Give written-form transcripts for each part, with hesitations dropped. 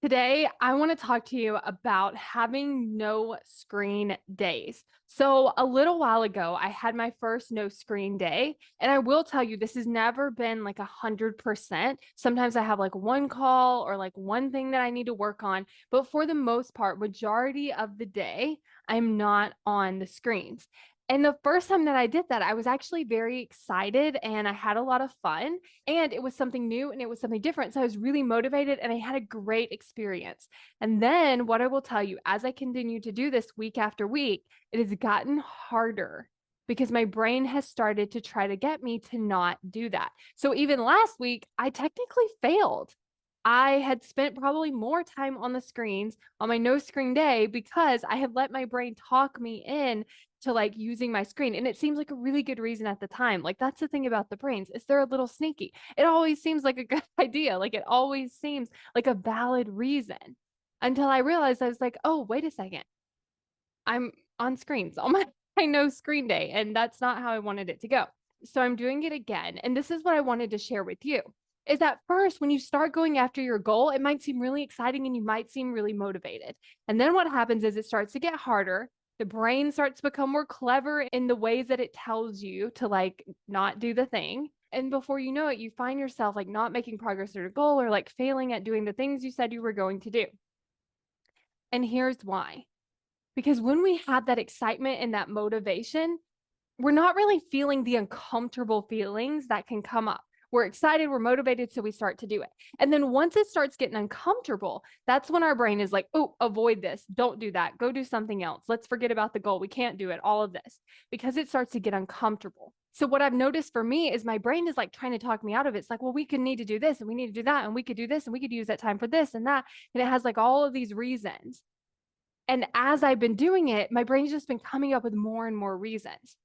Today, I want to talk to you about having no screen days. So, a little while ago, I had my first no screen day. And I will tell you, this has never been like 100%. Sometimes I have like one call or like one thing that I need to work on. But for the most part, majority of the day, I'm not on the screens. And the first time that I did that, I was actually very excited and I had a lot of fun. And it was something new and it was something different. So I was really motivated and I had a great experience. And then what I will tell you, as I continue to do this week after week, it has gotten harder because my brain has started to try to get me to not do that. So even last week, I technically failed. I had spent probably more time on the screens on my no screen day because I had let my brain talk me in to like using my screen. And it seems like a really good reason at the time. Like that's the thing about the brains is they're a little sneaky. It always seems like a good idea. Like it always seems like a valid reason until I realized I was like, oh, wait a second. I'm on screens on my, my no screen day. And that's not how I wanted it to go. So I'm doing it again. And this is what I wanted to share with you is that first, when you start going after your goal, it might seem really exciting and you might seem really motivated. And then what happens is it starts to get harder. The brain starts to become more clever in the ways that it tells you to like not do the thing. And before you know it, you find yourself like not making progress toward a goal or like failing at doing the things you said you were going to do. And here's why. Because when we have that excitement and that motivation, we're not really feeling the uncomfortable feelings that can come up. We're excited, we're motivated, so we start to do it. And then once it starts getting uncomfortable, that's when our brain is like, oh, avoid this. Don't do that. Go do something else. Let's forget about the goal. We can't do it. All of this because it starts to get uncomfortable. So, what I've noticed for me is my brain is like trying to talk me out of it. It's like, well, we could need to do this and we need to do that and we could do this and we could use that time for this and that. And it has like all of these reasons. And as I've been doing it, my brain's just been coming up with more and more reasons.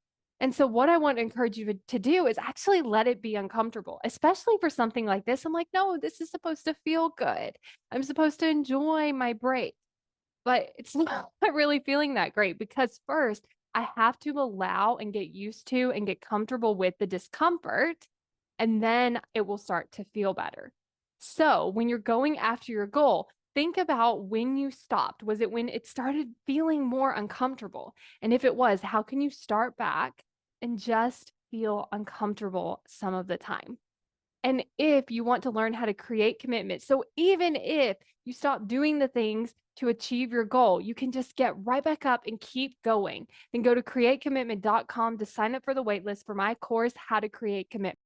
And so, what I want to encourage you to do is actually let it be uncomfortable, especially for something like this. I'm like, no, this is supposed to feel good. I'm supposed to enjoy my break, but it's not really feeling that great because first, I have to allow and get used to and get comfortable with the discomfort, and then it will start to feel better. So, when you're going after your goal, think about when you stopped. Was it when it started feeling more uncomfortable? And if it was, how can you start back and just feel uncomfortable some of the time? And if you want to learn how to create commitment, so even if you stop doing the things to achieve your goal, you can just get right back up and keep going. Then go to createcommitment.com to sign up for the waitlist for my course, How to Create Commitment.